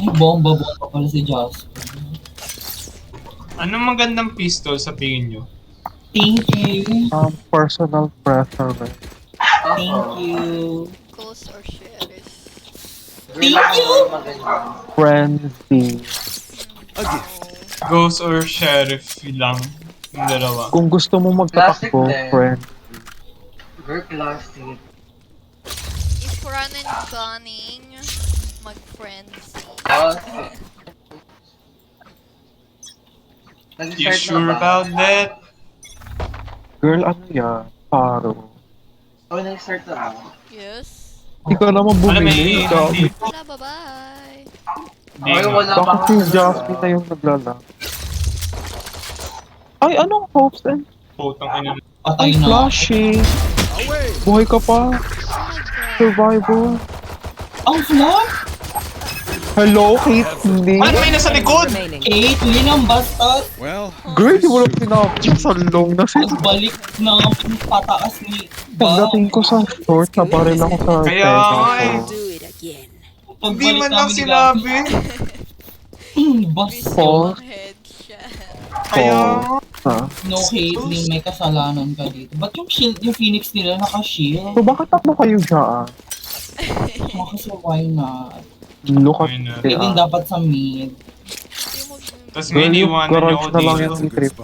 Ay, bomba-bomba pala si Jasper. Anong magandang pistol sa tingin nyo? Thank you. Personal preference. Thank you. Ghost or sheriff? Thank you! Frenzy. Oh. Ghost or sheriff lang. Yung dalawa. Kung gusto mo magtatakbo, Classic din. friend. Very classic. If run and gunning, mag-frenzy. You sure about that? Girl, ano yan? Paro. Oh, nag-start na ba? Yes. Hindi ka naman bumili. Ikaw. Wala, bye-bye. Hindi Ay, nga. wala pa Bakit si ako. Jasmine na yung naglala? Ay, anong hopes and Putang ina. Patay ay, na. flashing. Buhay ka pa. Oh my god. Survivor. Ang flash! Hello, Caitlyn. Ano may nasa likod? Caitlyn ang bastos! Girl, di mo lang pinapin sa long na siya. Pagbalik ng pataas ni Pagdating ko sa short, nabaril ako sa Kaya nga eh. Do it again. Hindi man lang sinabi. Bastos. False. Headshot. Kaya Ha? No, Caitlyn, may kasalanan ka dito. Ba't yung shield, yung Phoenix nila naka-shield? So, bakit tatlo kayo dyan? Kasi why not? Look at Why not? Caitlyn dapat sa mid. Tapos may Girl, yung iniwanan nyo garage ako na lang dito. yung i-trip.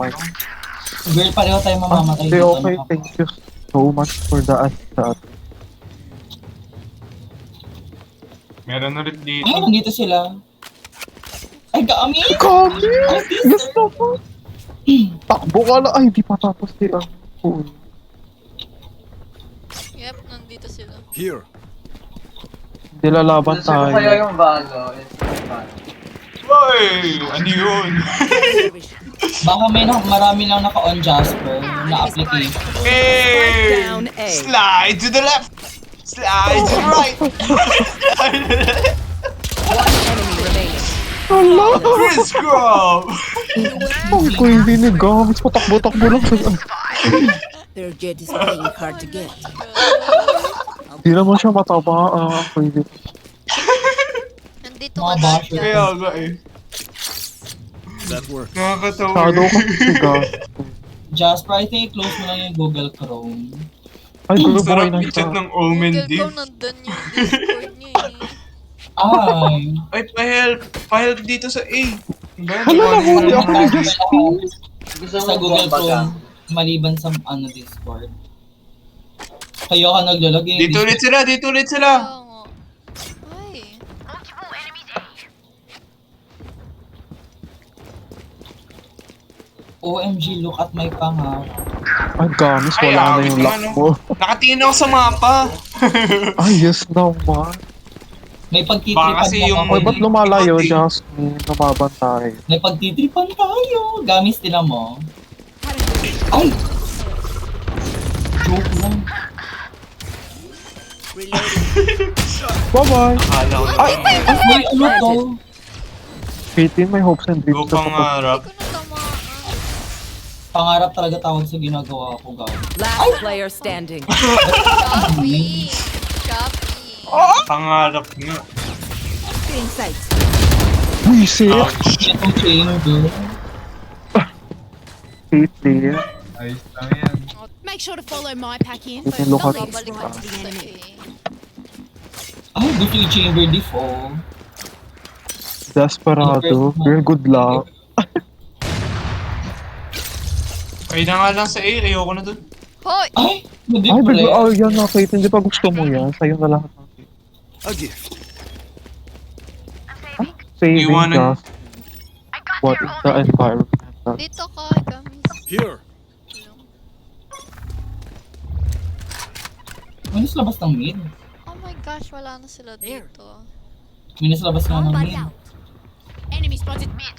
Girl, pareho tayo mamamatay Okay, dito. okay. Thank you so much for the assist. Meron ulit dito. Ay, nandito sila. Ay, kami! Kami! Gusto ko! Takbo ka lang. Ay, di pa tapos sila. Oh. Yep, nandito sila. Here. Hindi lalaban Gusto ko kaya tayo. yung Valo. Hoy! Ano yun? Baka may marami lang naka-on Jasper na application. Hey! Down A. Slide to the left! Slide to the right! One enemy remaining. Hala! Chris Grove! Ang ko hindi ni Gams. Patakbo-takbo lang sila. Their jet is playing hard to get. Hindi naman siya mataba. Ako hindi. Nandito Mga ka basher. na Kaya nga eh. That works. Nakakatawa. Shadow ka si Gams. Jasper, I think close mo lang yung Google Chrome. Ay, gulo buhay Sarap na i-chat siya. ng Omen Google din. ko, nandun yung Discord niya eh. Ay! Ay, pa-help! Pa-help dito sa A. Ba, Hala, nahuli ako ni Justin. Gusto Sa mo Google bomba ka? Chrome, maliban sa Discord. Kaya ka naglalagay. Dito ulit sila! Dito ulit sila! Kaya nga. Ay. OMG, look at my panga. Ay, Gams. Ay, Wala na awit yung nga, lock no? mo. Nakatingin ako sa mapa! Ay, yes naman. May Baka pagtitripan kasi na yung- ako. Ay, ba't lumalayo, Ikaw, Jasmine? Lumaban tayo. May pagtitripan tayo. Gamis nila mo. Ay! Joke lang. Bye-bye. Akala ko Ay, ano to? Caitlyn, may hopes and Go dreams sa kapag... pangarap. Hindi ko natamaan. Pangarap talaga tawag sa ginagawa ko, guys. Last player standing. Shopee. Shopee. Pangarap nga. Feeling sight. Wisit! Itong chamber. Caitlyn. Ayos lang yan. Make sure to follow my pack in. May look at Babalik ako the sa enemy. Ay, gusto yung chamber default. Desperado. Girl, good luck. Ay na nga lang sa A. Ayoko na dun. Hoy! Ay, hindi Ay, baby, pala. oh, yan na, Caitlyn. Di ba gusto mo yan? Sa'yo na lahat ng A gift. saving Iwanan- just what is the environment. Dito ka, gamis. Here. May nasa labas ng mid. Oh my gosh, wala na sila dito. May nasa labas nga ng mid. Enemy spotted mid.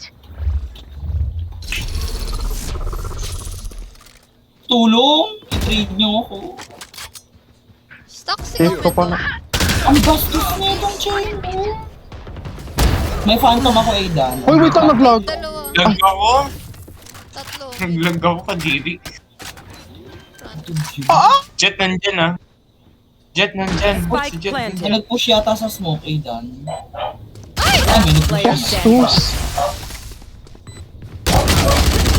Tulong! I-trade niyo ako. Stuck Safe sila ka pa dito. na. Ang bastos na itong chamber. May phantom ako, Aidan. Hoy, wait lang, nag-lag. Dalawa. Lag ako. Tatlo. Naglag ako kadiri. Jet nandyan ah. Jet nandyan. Spike Si Jet planted. May nag-push yata sa smoke, Aidan. Ay! Ay, may Last player nagpupush. standing. Sus!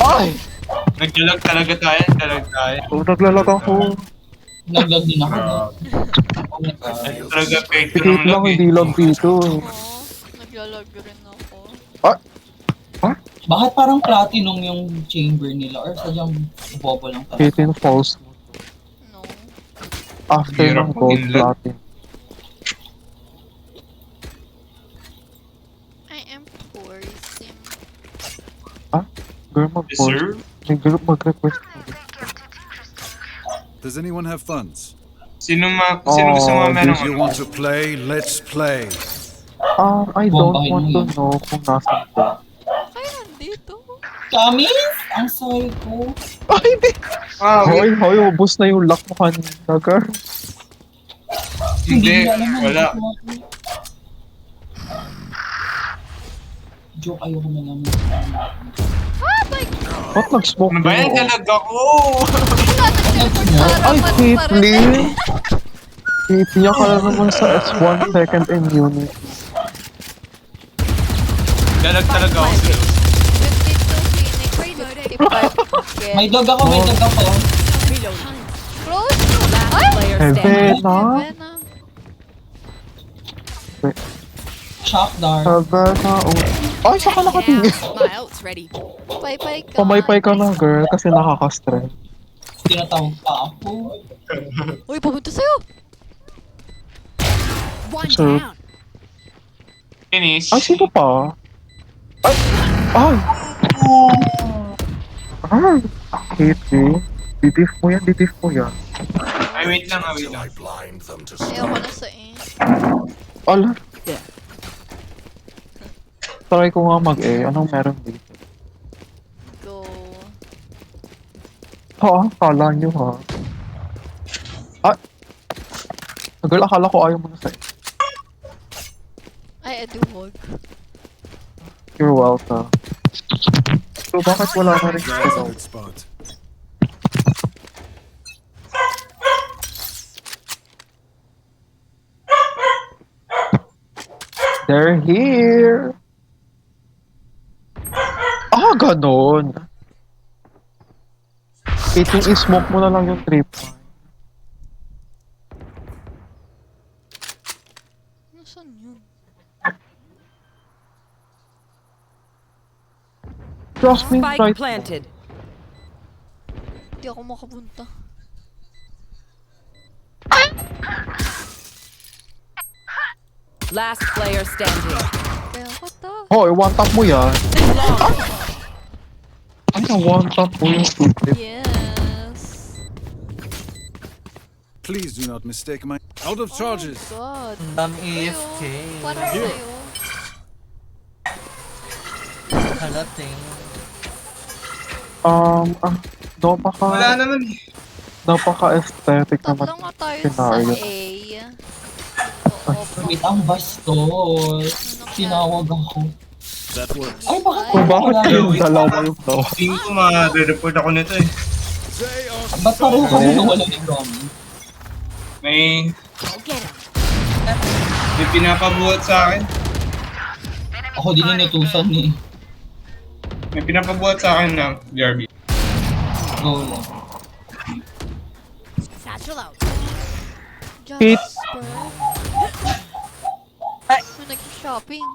Ay! Naglalag talaga tayo, naglalag tayo. Oh, naglalag ako. Naglag din ako. Ay, talaga fake Tikit ng lang, lag hindi eh. lang dito. Oo, naglalag rin ako. Bakit parang platinum yung chamber nila? Or sadyang bobo lang talaga? Kitin false. No. After Hirap ng gold maging lag. platin. I am poor sim. Girl, mag-force. Deserve? May girl mag-request. Does anyone have funds? Sino gusto mo meron If you want to play, let's play. I don't Bombahin want mo to yun. know kung nasan ko. Kaya nandito. Kamis! Ang sorry ko. Ay, hindi! Ah, Hoy, hoy, ubos na yung luck mo kanina, girl. hindi, nila alam wala. Joke, ayoko na lang. Ba't nag-smoke Ano ba yan? din ako? Dalag ako! Ay, Caitlyn! Caitlyn, ka lang naman sa S1 second in unit. Dalag talaga ako. 52 Phoenix, 55 May dog ako, may dog ako. Close! Last player standing. Helvena? Vena. Shock dart. Helvena, oh. Ay, saka nakatingin. My ult's ready. Paypay ka. Pamaypay ka na, girl, kasi nakaka-stress. Tinatawag pa ako. Uy, pumunta sa'yo! One Sure. down. Finish. Ay, sino pa? Ay! Ay! Ay! Caitlyn, didif mo yan, didif mo yan. Ay, wait lang, wait lang. Ayoko na sa eh. Ala. Try ko nga mag-A. Anong meron dito? Go. Ha? Kala nyo ha? Ah! Girl, akala ko ayaw mo na sa'yo. Ay, edu wag. You're welcome. So, bakit wala na rin Guys, ito? good spot. They're here! Ah, ganon! Caitlyn, i-smoke mo na lang yung trip. Nasaan yun? Trust me, Spike right? planted. Hindi ako makapunta. Last player standing. Kaya ako ta. Hoy, one tap mo yan. Ay, na one tap mo yung stupid. Yes. Please do not mistake my out of charges. Oh my God. AFK. Para sa'yo. Halating. Napaka, Wala naman eh. napaka-aesthetic naman. Tatlo nga tayo sa Scenario. A. Oo, Wait, ang bastos. Tinawag ako. That works. Ay, bakit? Kung bakit wala? yung dalawa yung tawa? Tingin ko ma-report ako nito eh. They are Ba't pareho kami nawala ni Gami? May Go get him. pinapabuhat sa akin. Ako din inutusan eh. May pinapabuhat sa akin ng Jarby. Go lang. Satchel out. Kate. Jasper. Ay! Nag-shopping.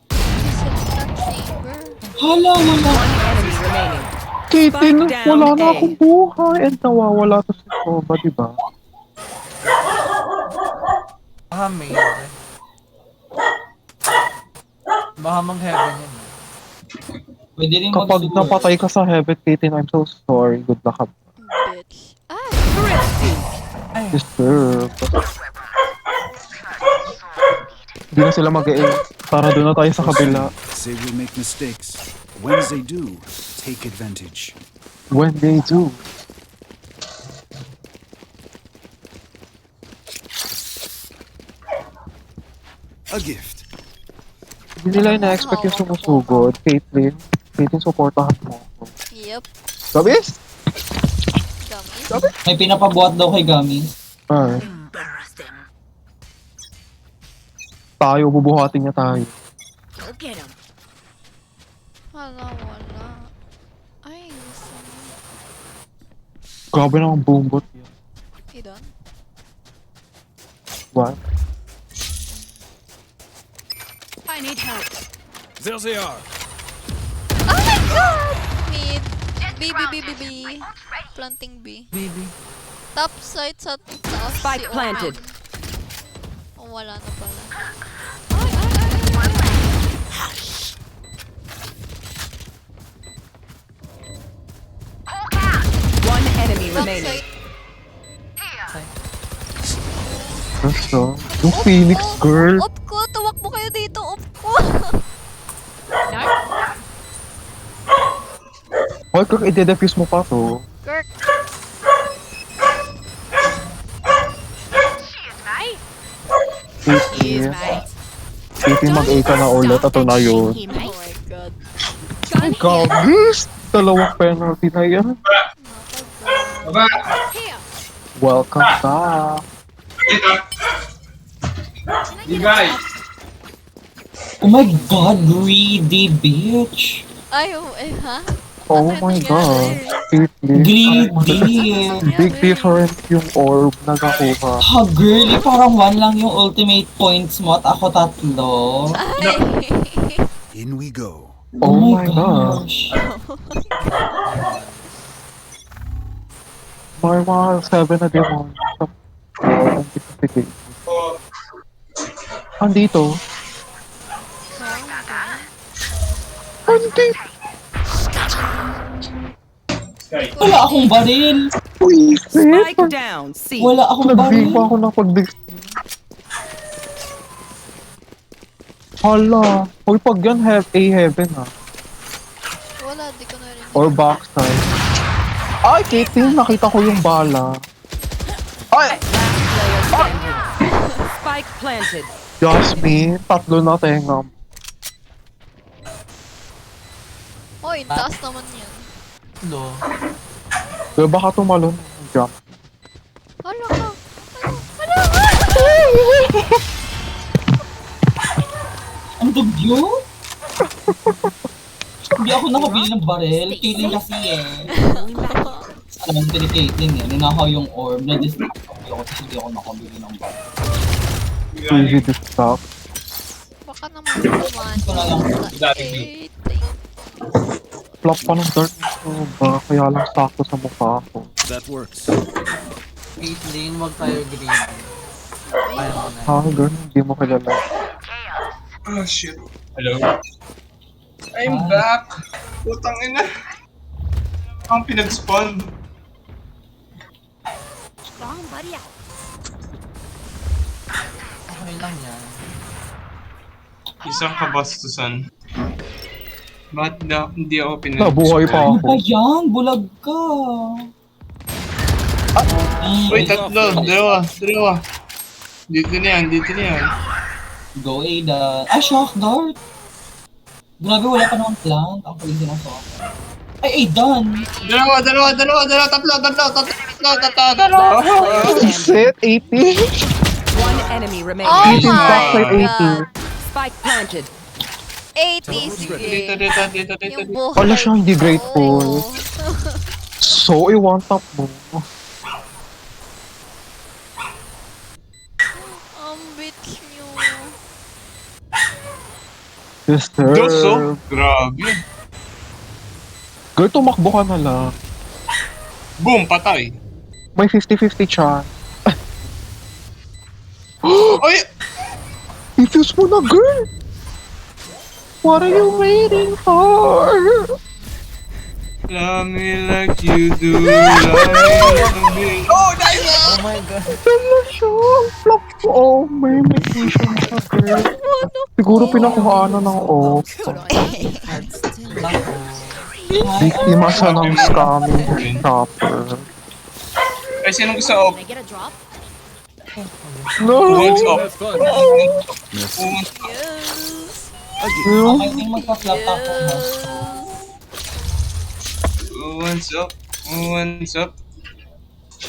Sa chamber. Hala, wala. Enemy remaining. Caitlyn, Spike down wala na A. akong buhay and nawawala to si Koba, diba? Baka may. Baka mag-heaven yun. Pwede rin Kapag mag-suor. napatay ka sa heaven, Caitlyn, I'm so sorry. Good luck. Bitch. Ay! Disturb. Hindi na sila mag-e. Tara, doon na tayo sa kabila. They will make mistakes. When they do, take advantage. When they do. A gift. Hindi nila ina-expect yung sumusugod. Caitlyn, supportahan mo ako. Yep. Gabis? Dummy. May pinapabuhat daw kay Gami. Ay. tayo, bubuhatin niya tayo. Go get him. Wala. Ay, gusto mo. Grabe naman boombot yan. Idon? What? I need help. There they are. Oh my god! Mid. B. Planting B. Baby. Top side sa taas. Spike si planted. Oman. Oh, wala na pala. One enemy Top remaining. side. Gusto? Yung Phoenix girl. Op ko! Tumakbo kayo dito! Op ko! Hoy, Kirk, i-defuse mo pa to. Kirk! City. He's right. City, mag-A ka na ulit. Ito na yun. He Oh might. my god. Ay, gagis! Dalawang penalty na yan. Baba! Here. Welcome back. Dito! Ibay! Oh my god, greedy bitch! Ay, ha? Oh Ano my nangyari? god. City. Greedy! Big difference yung orb na nakuha. Ha, girly, parang 1 lang yung ultimate points mo at ako 3. Ay! In we go. Oh my gosh. May mga 7 na demon. Andito. Andito. Wala akong baril! Spike down. C. Wala akong Nag-game baril! pa ako ng pag-dig. Hala. Hoy, pag yan, heaven ha. Wala, di ko na rin. Or backside. Ay, Katie, nakita ko yung bala. Ay! Player standing. Spike planted. Jasmine, 3 na tenga. Hoy, taas naman yan. Lo. Kaya baka tumalon. Jump. Hala ka! Hala! Ang dugyo? Hindi ako nakabili ng baril. Caitlyn kasi eh. Alam ko ni Caitlyn eh. Ninakaw yung orb. Na-distract ako kasi hindi ako nakabili ng baril. Easy to stop. Baka naman naman. Ito na lang. Dati. Flop pa ng dirt. Ba, kaya lang sakto sa mukha ko. That works. Caitlyn, wag tayo greedy. Kaya mo na. Ha, girl, hindi mo kilala. Oh shit. Hello? I'm back! Putang ina! Ang pinag-spawn. Strong buddy out. Okay lang yan. Isang kabastusan. Ba't hindi ako Nabuhay pa Ano ako. ba yan? Bulag ka! Uy, tatlo! Dalawa! Dito na yan. Go Ada. Ah, shock dart! Grabe, wala pa naman plant. Ang paling sinasok. Ay, Aidan! Dalawa! Tatlo! Set 80. One enemy Oh remaining. 18 my backside god! 80. Spike planted. 80, sige. Dito. Yung buhay Wala siya, hindi grateful. ko. So, i-one tap mo. Ang bitch nyo. Yes, sir. Doso? Grabe. Girl, tumakbo ka na lang. Boom! Patay! May 50-50 chance. Uy! Defuse mo na, girl! What are you waiting for? Love me like you do. Love me. Oh, nice! Oh my god. Wala siya. Flop ko. Oh, may mission siya, girl. Siguro pinakuhaan na ng off. Nako. Biktima siya ng scamming shopper. Ay, sinong gusto off? Can I get a drop? No! Who wants off? Yes. Who wants Yes. No. I think magpa-flap ako. Who wants up? Who wants up?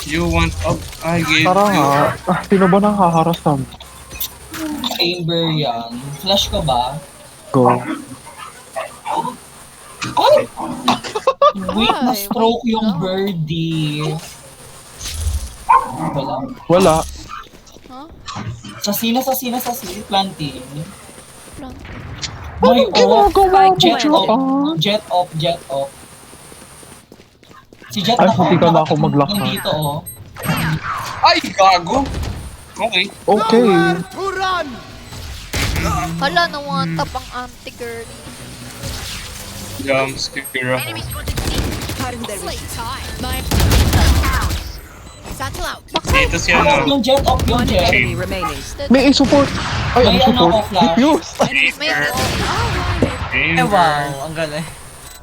You want up? I gave Tara nga. you. Sino ba nang haharasan? chamber yan. Flash ko ba? Go. Ay! Wait, Ay, na-stroke wait yung lang. birdie. Wala. Wala. Huh? Sa sina, planting. Plant. May Anong ginagawa mo, jet off. Joanne? Jet off. Si Jet Ay, off. hindi ka na ako maglakad. Dito, oh. Ay, gago! Okay. Okay. Hala, na-one tap ang anti-girl. Jump scare. Slay time. My satchel out. Dito si Off ano. yung jet, off yung One jet. enemy remaining. May support. Ay, May ano support? ano, flash. Diffuse. May Eh, Chamber. wow, ang galing.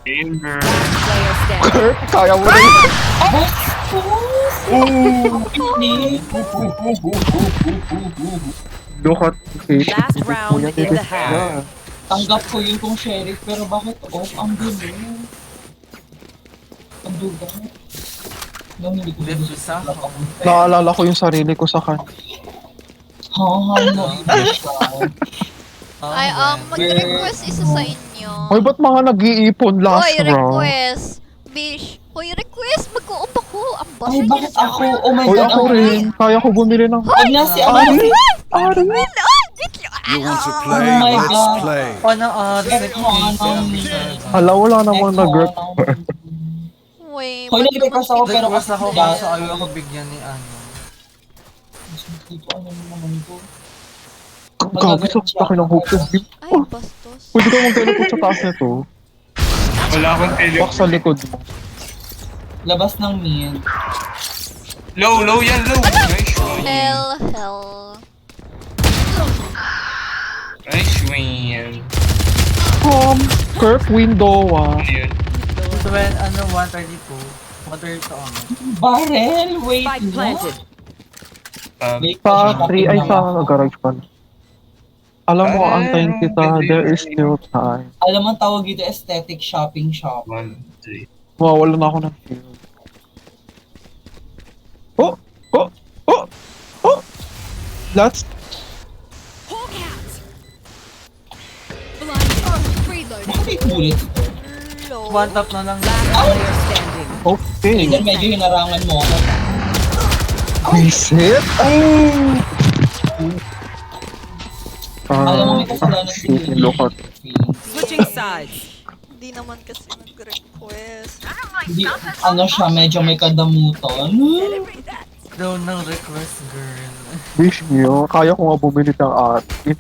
Chamber. Player standing. Kurt, kaya mo na yun. Look at me. Last round in the half. Tanggap ko yun kung sheriff, pero bakit off? Ang dulo. Ang dulo. Nang hindi ko Diffuse ako. Naalala ko yung sarili ko sa kanya. no, iba siya. Ay, mag-request isa sa inyo. Hoy, ba't mga nag-iipon last Hoy, round? request. Bish. Hoy, request. Mag-u-up ako. Ang Ay, basa bakit ako? Oh my Hoy, God, ako rin. Kaya ko bumili ng... Huwag na si Ari? Ari? You want to Oh play? my Let's God. play. Anong oras Hala, wala namang nag-rep. Hoy, Hoy, nag-request ako, pero Request ako kasi kaso ayaw ako bigyan ni ano. Dito, ano naman ito? Gabi sa taki ng hope. Ay, bastos. Pwede ka mag-teleport sa taas nito. Wala akong Bak teleport. sa likod mo. Labas ng mid. Low yan, low. Nice win. Hell. Nice win. Kirk window ah. Ano yun? 132. 132 ako. Barrel! Wait Spike lang. planted. Wait, Sa kasi 3 ay natin sa lang ako. garage pa. Alam mo, Ah, antayin kita. There is still time. Alam mo, ang tawag dito aesthetic shopping shop. 1, 3. Wala na ako ng shield. Oh! That's... Hawk out. Blind. Reload. Bakit may bullets ito? Low. One tap na lang. Last player standing. Okay. Then medyo hinarangan mo ako. Reset? Alam mo, may kasalanan si shit, look at... Switching sides. Hindi naman kasi nag-request. Hindi, ano siya, medyo may kadamutan. Daw ng request girl. Wish nyo, kaya ko nga bumili ng ate.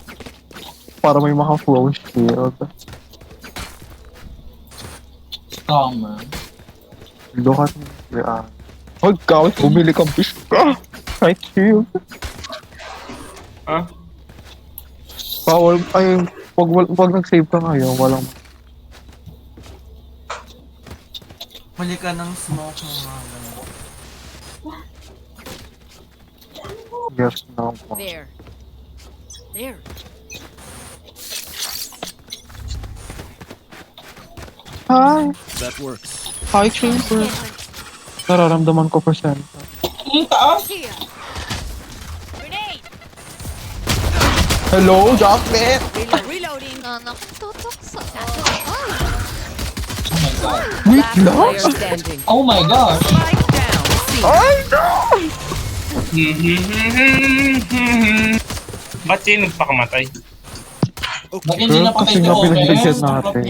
Para may maka-flow shield. Scammer. Look at me. Huwag ka, bumili kang fish ka. Kahit shield. Ha? Bawal, ay, pag nag-save ka ngayon, walang... Muli ka ng smoke mo mga ganun. Yes, no. There. There. Hi! That works. Hi, Chamber. Nararamdaman ko percent. Ang taas! Here. Grenade. Hello, Jacknet! Reloading. Nakatutok sa... Oh my God. Wait Last lang! player standing. Oh my God! Spike down. C. Ay, no! Ba't siya nagpakamatay? Ba't hindi Well, napatay kasi si nga Omer? pinagbigyan natin.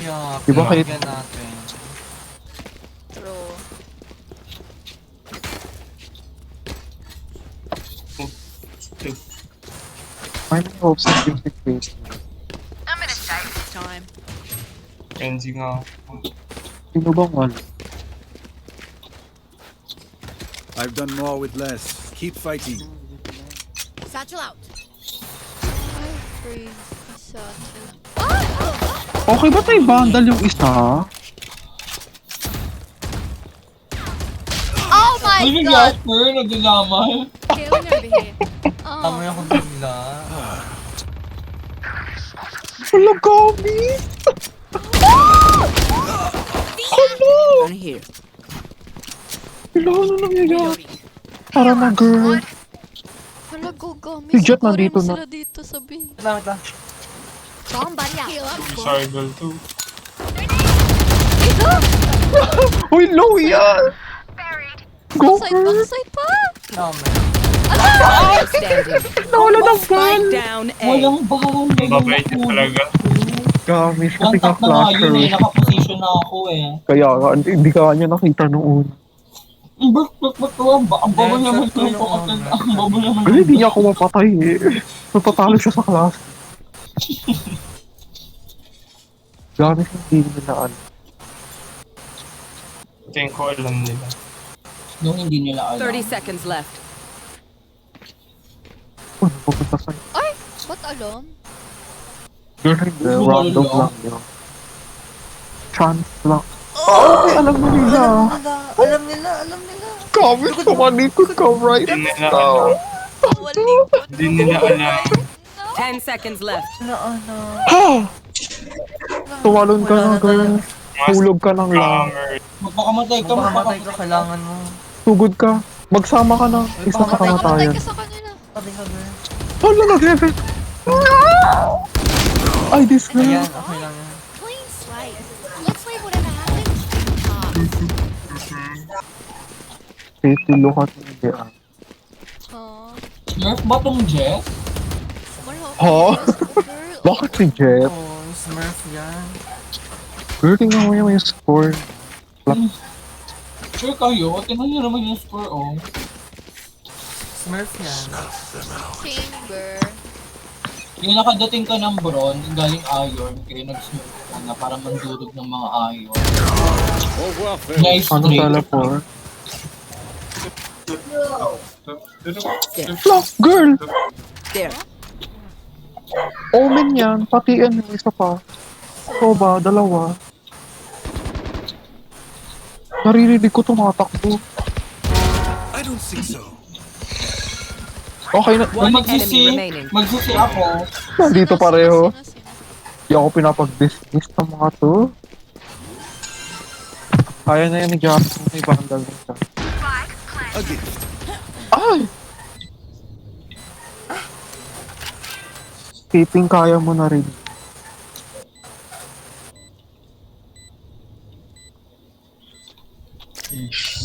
Yeah, Diba kayo- pinagyan natin. True. May hopes of music face. Time. Kenzie nga. Sino bang wala? I've done more with less. Keep fighting. Satchel out. Ay, crazy sa atin. Okay ba tayo vandal yung isa? Oh my Ay, yung God! Jasper, nagdalaman. Healing over here. Tama Oh. ako bigla. Wala kami! Hello! One here. Hello, ano nangyayari? Reloading. Para na girl. Hala, Go, Gami. Si Jet Sigurin nandito mo na. sila dito, sabi. Wait lang. Bomb buddy out. Heal up. Cycle 2. Uy, low yan! Go, Backside, girl! backside pa! No, man. Player standing. Nawala ng Spike ban! down A. Walang bahal. Ang babait niya talaga. Gamis kasi One ka tap na nga yun eh. flasher. Nakaposition na ako eh. Kaya nga, hindi ka niya nakita noon. Ang baba naman Sakto yung yung kapatid. oras. Ang baba naman. Kasi hindi niya ako mapatay eh. Natatalo siya sa class. Gamis hindi nila ano. Tingin ko alam nila. Yung hindi nila alam. 30 seconds left. Uy, pupunta sa Ay! Ba't alam? girl, hindi. Round of lang yun. Chance lang. Ay, alam mo nila. Alam nila. Gamis, kumanikot ka right Hindi nila now. alam. Walikot. Hindi nila alam. 10 seconds left. Tumalon ka na, girl. Hulog ka ng lang. Scammer. Magpakamatay ka. Makamatay ka, kailangan mo. Tugod ka. Magsama ka ng isang Patay kamatayan. ka sa kanila. Patay ka, girl. Hala, nag-heaven. Ay, this girl. Ayan, okay lang yan. Clean slate. Let's leave whatever happens. Safety look at hindi ah. Ah, Nerf ba tong Jet? wala. Ha? Girl, Bakit si Jeff? Oh, Smurf yan. Girl, tingnan mo yung score. Sure kayo. Tingnan nyo naman yung score oh. Smurf yan. chamber. Yung nakadating ka ng bronze, galing iron, kaya nag-smooth ka na para mandurog ng mga iron. Nice Ano trade. teleport? Lock, girl! There. Omen yan. Pati yan yung isa pa. Ito ba? Dalawa. Naririnig ko tumatakbo. I don't think so. Okay na. One Magsisi, enemy remaining. magsisi ako. Nandito pareho. Sino? Hindi ako pinapag-dismiss ng mga to. Kaya na yan ni Jackson. May vandal na siya. Again. Ay! Keeping kaya mo na rin.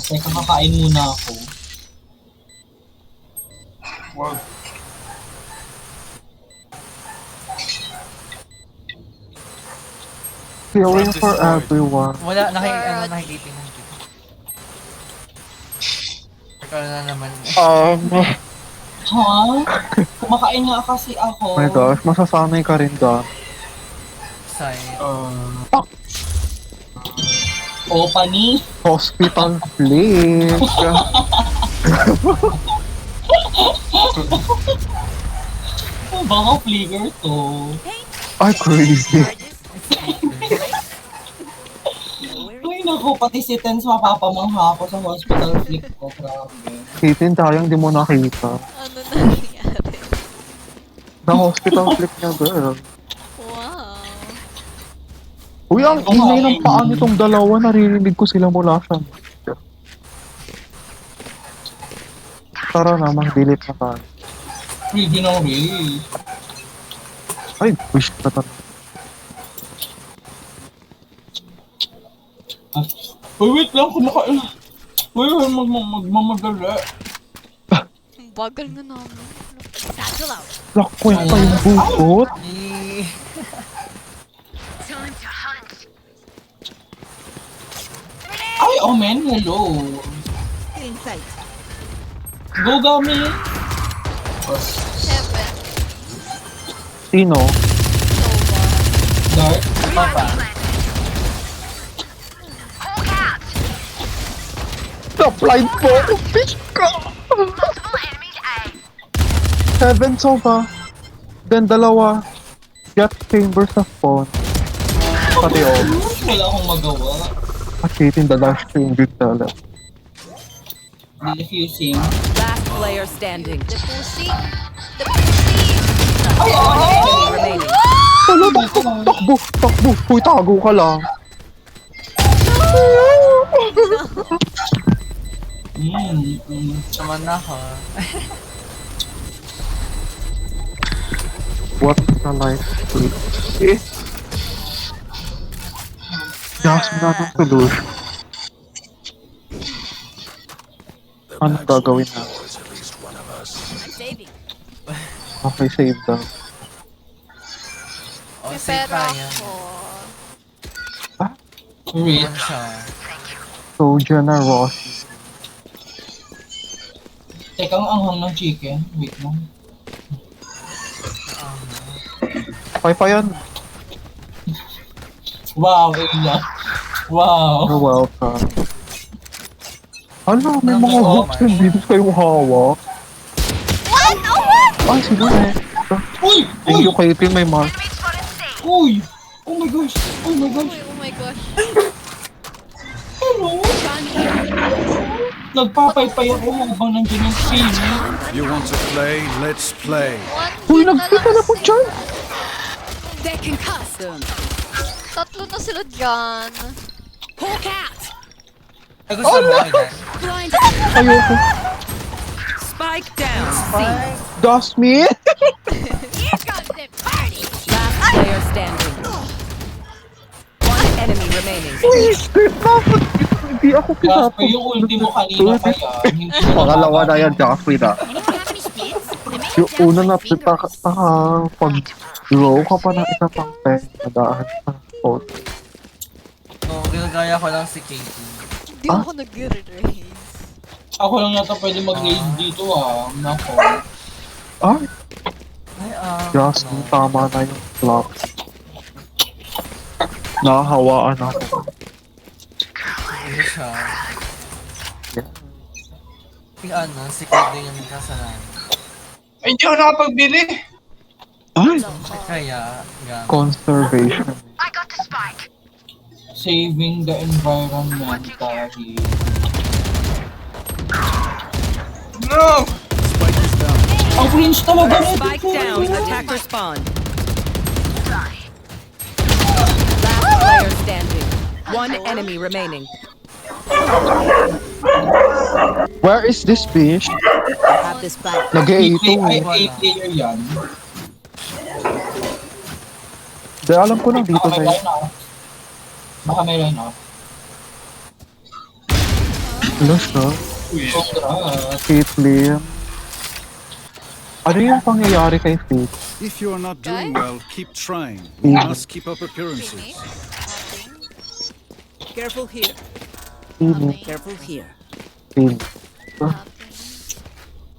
Teka, kakain muna ako. Wow. Healing for everyone. Wala, nakikita. Ikaw na naman. Ha? Kumakain nga kasi ako. Oh my gosh, masasanay ka rin ka. Side. Opani. Hospital flick. Baka flicker to. Ay, crazy. Ay naku, pati si Tens mapapamangha ako sa hospital flick ko. Grabe. Kitin tayong di mo nakita. Ano nangyari? Na hospital flick niya, girl. Wow. Uy, ang ingay ng paa nitong dalawa, naririnig ko sila mula sa tara na, mag-delete na tayo. Pwede na rin. Ay, wish na tayo. Uy, wait lang, kumakain. Uy, magmamadali. Ang bagal na namin. Satchel out. Lock point pa yung bukot. Ay, oh man, hello. In sight. Go, Gami. Heaven. Sino? Nova. Dark. Papa. Na-blind po ako, bitch ka! Heaven Sova. Then dalawa. Jet chamber sa spawn. Pati oh. Wala akong magawa. Akitin the last chamber talaga. Diffusing. Last player standing. The pussy. The pussy. Enemy remaining. Hala, takbo! Takbo! Uy, tago ka lang. Mm. Naman na ako. What the life streak? Eh? Jasmine na ng solution. Anong gagawin na? I'm saving. Okay, save daw. Oh, May safe pera tayo. ako. Wait. Yan siya. So, generosity. Teka, ang anghang ng chicken. Wait lang. Pa yan. Wow, Ella. Wow. You're welcome. Ano, may Ano mga ba, hooks na dito kayong hawak. What? Oh, what? Ay, sige eh. Uy! Thank Uy! you, Caitlyn, may mark. Uy! Oh my gosh! Oh my gosh! Oh my gosh. Hello? Nagpapaypay ako habang nandiyan yung sino. You want to play? Let's play. Uy, One hit na nagkita na po lang dyan. They can cuss. Tatlo na sila dyan. Hawk out. Ay, gusto mo yan? Blind. Ayoko. Spike down. Jasmine? Here comes the party. Last player standing. One enemy remaining. Uy, dapat hindi ako Jasper, pinapag... yung ultimo kanina kaya, hindi mo Pangalawa na yan, Jasmine ah. Anyone have any spits? They make Yung sound una na like fingers. pag-draw ka pa ng isa pang pen, nadaan sa phone. Oo, ginagaya ko lang si Katie. Hindi ako nag-raise. Ako lang yata pwede mag-raid dito ah. Nako. Ay, Ay, Jasmine, tama na yung flop. Nakahawaan ako. Ano siya? Si ano, si Katie yung kasalanan. Ay, hindi ako nakapagbili. Ay, Kaya, yan. conservation. Saving the environment dahil. No! Spike is down. Ang cringe talaga nito. Spike down. Attacker spawn. Last player standing. One enemy remaining. Where is this bitch? Have this back. Nag-A2. Ay, player yan. Di, alam ko lang dito Baka na may yun. line off. Baka may line off. Ano siya? Congrats. Caitlyn. Ano yung pangyayari kay Faith? If you are not doing well, keep trying. Mm. You must keep up appearances. Careful here. Feeling, Careful here. feeling.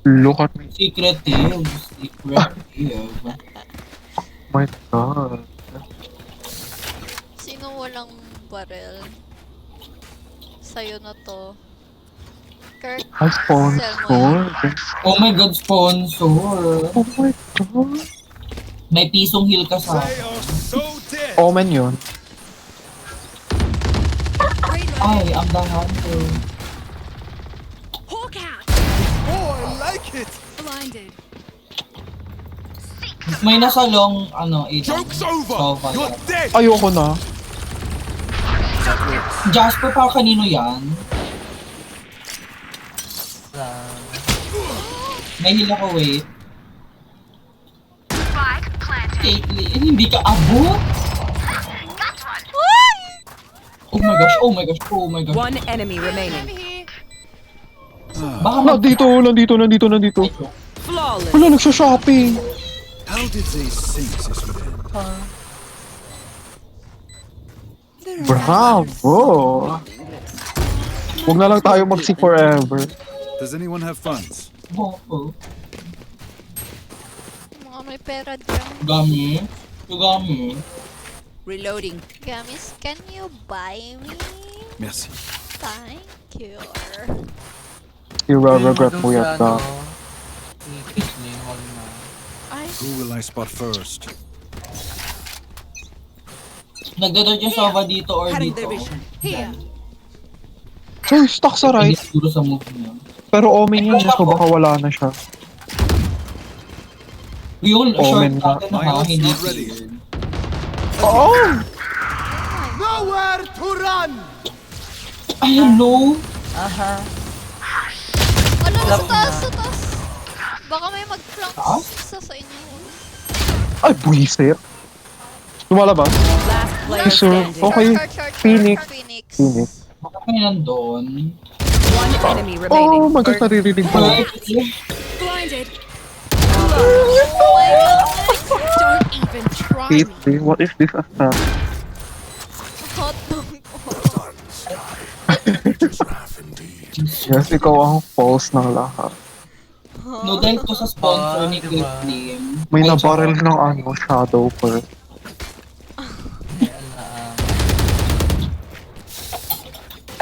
Look at me. Secretive. Secretive. My God. Sino walang barrel? Sa'yo na to. Kirk. Ay, sponsor. Oh my god, sponsor. Oh my God. May pisong heal ka sa Omen yun. Ay, ang dahan ko. Hawk out. Blinded. May nasa long, ano, 8. Joke's over! Ayoko na. Jasper, pa kanino yan? May heal ako, wait. Caitlyn, hindi ka abot? Oh my gosh, oh my gosh, oh my gosh. One enemy remaining. Baka mag- Nandito. Flawless. Wala, nagsha-shopping. How did they sink this within? Bravo! Huwag na lang tayo mag-see forever. Does anyone have funds? Oh. Mga may pera dyan. Gami. Reloading. Gamis, can you buy me? Merci. Thank you. I-regret mo yan na. Si Katie, wag na. Ay, Who will I spot first? Nagdadod yung Sova dito or Cutting dito. their vision. Here. So, stuck sa Hindi right. siguro sa move niya. Pero Omen yun, so baka wala na siya. Yung short Omen nga. natin ha, Miles hindi not ready. clear. Oh! I don't know. Ano, sa taas. Baka may mag-flank Taas? sa inyo. Ay, buwisit. Lumalabas. Last player Sir, standing. okay. Short. Phoenix. Phoenix. Phoenix. Bakit kami nandun? One enemy remaining. Oh my gosh, naririnig ko. Blinded. Oh my God. Don't even try Wait, me. what is this attack? Hotdog. Yes, ikaw ang false ng lahat. No, dahil to sa sponsor ni Diba? Caitlyn. May Ay, nabaril ng ano, shadow first.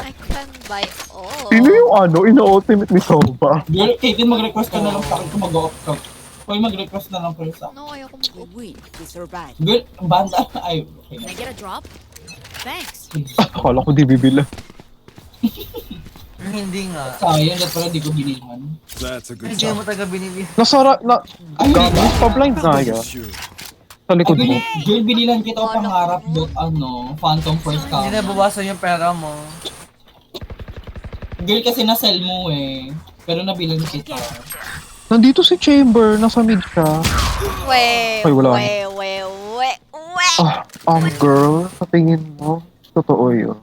I can buy all. Sino yung ano, ina-ultimate ni Soba? Girl, Caitlyn, mag-request ka na lang sa akin kung mag-off ka. Hoy, mag-request na lang kayo sa akin. No, ayoko mag-open. We survive. Girl, banda. Ay, okay Can na. I get a drop? Thanks. Akala ko di bibila. Hindi nga. Sayang, dahil pala di ko binilhan. That's a good Hindi mo taga binili. Nasara, na, Ay, gamit pa blind na yan. Sure. Sa Ay, likod mo. girl, binilan kita o pangarap dot Phantom First Hindi na Camp. bawasan yung pera mo. Girl, kasi na-sell mo eh. Pero nabilan kita. Nandito si Chamber, nasa mid siya. Ay, wala. We. Girl, sa tingin mo, totoo yun.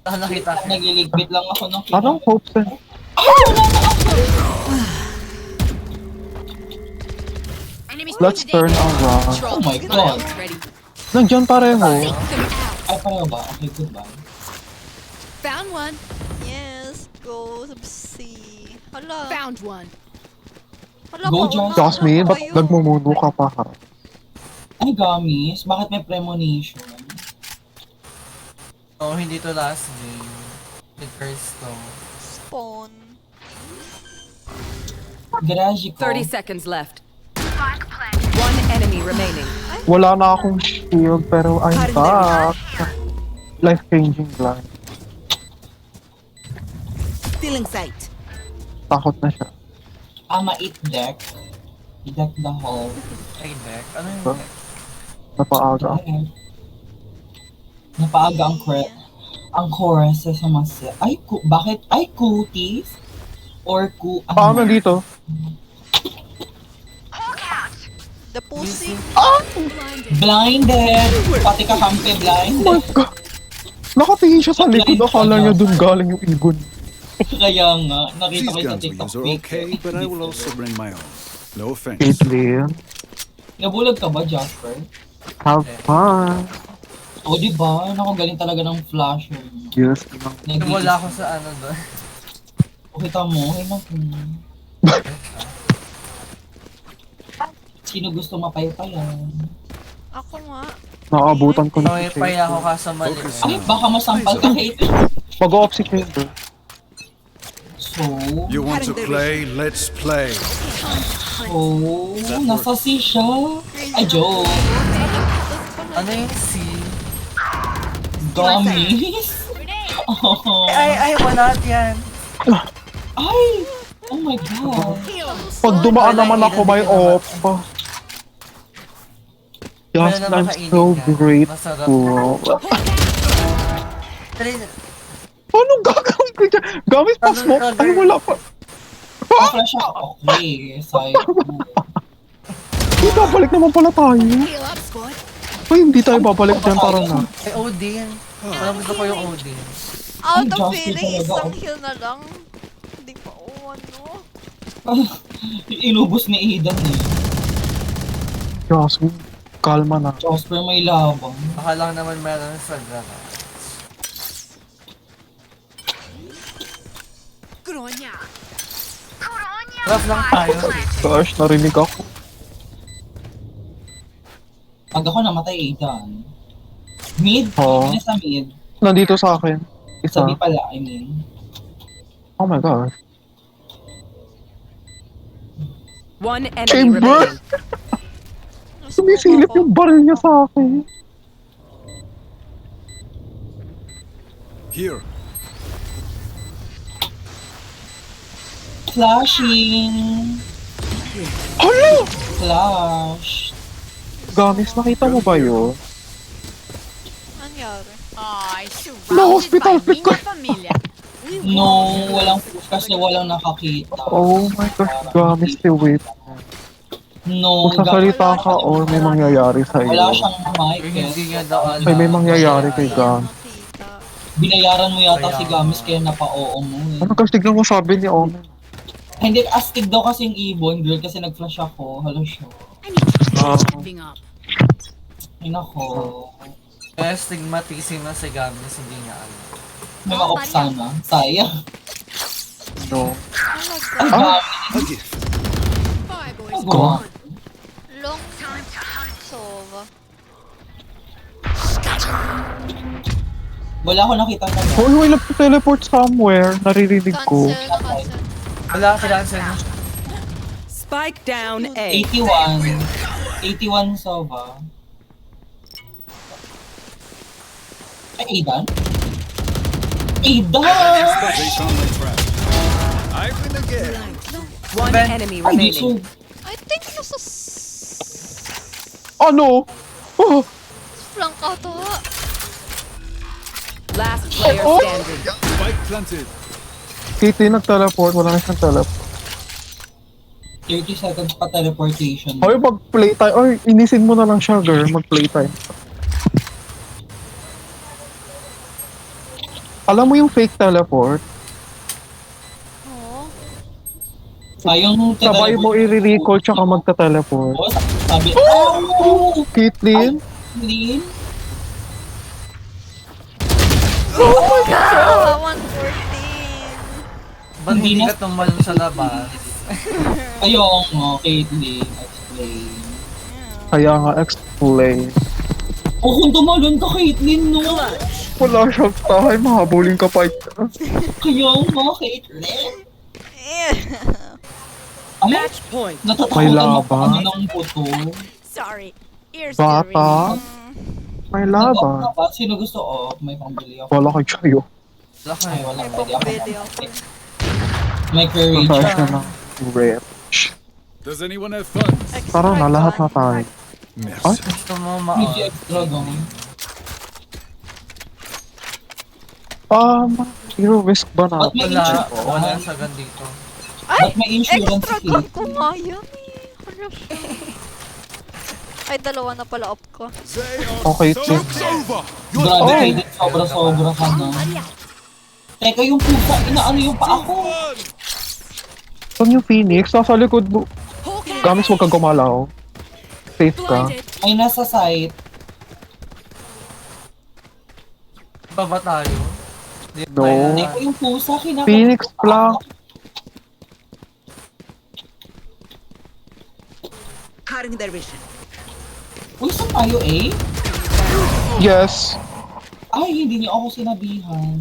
Nakita ko. Nagliligpit lang ako ng kita. Anong hopes and... Enemy Let's turn around. Oh my God. Ready. Nandiyan pareho. Them out. Ay, pareho ba? Okay, goodbye. Found one. Yes, go C. Hala. Found one. Hala, Go, mauna John. ako Jasmine, ba't kayo. nagmumuno ka pa ha? Ay, gamis. Bakit may premonition? Oh, hindi to last game. It curse to. Spawn. Garage ko. 30 seconds left. One enemy remaining. Wala na akong shield, pero I'm back. Life-changing blind. Stealing sight. Takot na siya. Eat deck. Deck the hall. Ay, deck. Ano yung Huh? deck? Napaaga. Ay. Napaaga ang chorus sa mas... Ay, bakit? Ay, cuties? Or Paano dito? The pussy. Blinded! Pati ka kampi blind. Oh my God! Nakatingin siya sa likod, akala niya dun galing yung ibon. Kaya nga, nakita These ko yung sa guns we TikTok use are okay, but I will also bring my own. No offense. Caitlyn, Nabulag ka ba, Jasper? have fun. O, di ba? Nakagaling talaga ng flasher. Yes, Wala ako sa ano doon. O, kita mo, ay naku. Sino gusto mapaypayan? Ako nga. nakaabutan ko na May si paya ako Chamber. kaso mali. Ay, baka masampal ka, Kate. Mag-off si Chamber. So, You want to play? Let's play. nasa C siya. Ay, joke. Ano yung C? Dummies. Oh. Ay, wala yan. Ay! Oh my God. Pag dumaan naman ako, may off. Yes, Wala I'm naman so kainin yan. Masarap. grateful. Dali, Anong gagawin ko dyan? Gamit pa smoke? Ay, wala pa. Flash ako. Okay, sayang. Hindi, babalik naman pala tayo. Heal up, squad. Ay, hindi tayo babalik dyan, parang na. Ay, Odin. Parang gusto ko yung Odin. Out Ay, of Justin feeling, talaga, isang oh. heal na lang. Hindi pa, ano. Inubos ni Aidan eh. Jasmine, kalma na. Jasper may labang. Baka lang naman meron sa gara. Gronya. Rough lang tayo. Gosh, narinig ako. Pag ako namatay, Aidan. Mid? Oo. Ano sa mid? Nandito sa akin. Isa. Sabi pala, I mean. Oh my gosh. One enemy Chamber! remaining. Sumisilip yung baril niya sa akin. Here. Flashing! Hala! Flash! Gamis, nakita mo ba yun? Nangyari. Ay, Na-hospital surrounded by pick ko. minha família. No, walang push kasi walang nakakita. Oh my gosh, gamis si Whip. No, Magsasalita ka or may mangyayari wala sa'yo. siyang mic. Yung Eh. hindi niya daw alam. Ay, may mangyayari kay Gam. Makita. Binayaran mo yata Kaya si Gamis kaya napa-oo mo eh. Ano kasi tignan mo sabi ni Omen? Hindi, astig daw kasi yung ibon, girl, kasi nag-flash ako. Hello, show. I need to Ah. change something up. Ay, nako. Kaya stigmatism na si Gamis, hindi niya alam. May makop sana. Sayang. No. Ay, Talaga. Gamis. A gift. Bye, boys. Go on. Long Sova. Wala ako nakita sa Hoy, may nagpa-teleport somewhere. Naririnig ko. Cancel. Wala, kailangan na. Spike down A. 81. 81 Sova. Ay, Aidan? Aidan! They found my trap. I've been again. One Ben. enemy Ay, di remaining. I think nasa Ano? Oh, flank ata. Last player Oh. standing. Spike planted. Kitty nag-teleport. Wala na siyang teleport. 30 seconds pa teleportation. Hoy, mag-playtime. Ay, inisin mo na lang siya, girl. Mag-playtime. Alam mo yung fake teleport? Oo. Yung Sabay mo i-recall tsaka magta-teleport. Oh, sabi, oh! Caitlyn? Lin? Ah, 114. Ba't Hindi hindi na- ka tumalon sa labas? Ayong, Caitlyn, explain. Kaya nga, explain. Oh, kung tumalon ka, Caitlyn, no? Wala siyang tahay. Mahabulin ka pa. Kaya nga, Caitlyn. Ay, Match point. May natatakutan ako laban? ano ng puto. Sorry. Ears Bata. May laban. Ba? Sino gusto off? May pambili ako. Wala kay Chayo. Wala ka Ay, wala. May Pwede ako. pambili ako. May courage. Masaya siya ng rep. Does anyone have funds? Tara na, lahat na tayo. Ay, Merci. Gusto mo Hindi ma- extra gawin. Hero risk ba na? Ba't may Wala, insurance? wala sa dito. Ba't may insurance Extra fee? gun ko nga yan eh. Hala siya. Ay, dalawa na pala up ko. Okay, team. Grabe Oh. kayo din, sobra-sobra ka na. Teka, yung pusa, inaano yung pa ako? Saan yung Phoenix? Nasa likod mo. Hawk out. Gamis huwag kang gumalaw. Safe ka. Blinded. Ay, nasa site. Ba ba tayo? Di No. tayo na- Teka, yung pusa, kinakain Phoenix ko pa Plank. ako. Cutting their vision. Uy, saan tayo eh? Yes. Ay, hindi niyo ako sinabihan.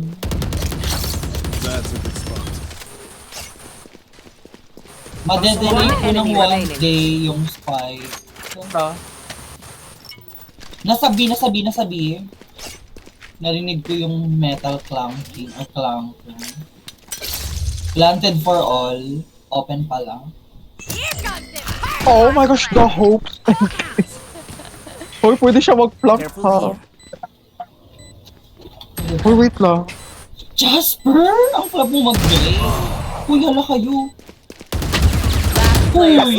That's a good spot. Madedelay ko ng Enemy one remaining. day yung spike. Ito. Nasabi. Narinig ko yung metal clanking or clanking. Planted for all. Open pa lang. Oh my gosh, the hopes. Hoy, pwede siya mag-plug ha. Hoy, wait lang. Jasper! Ang flap mo mag-play. Uy, hala kayo. Last player. Uy!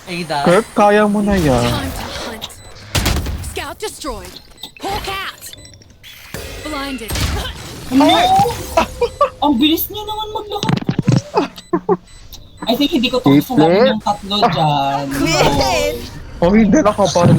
Ada. Kirk, kaya mo na yan. Time to hunt. Scout destroyed. Hawk out. Blinded. No! Ang bilis niya naman maglakad. I think hindi ko to kasalanan yung tatlo dyan. No. Oh, hindi nakabaril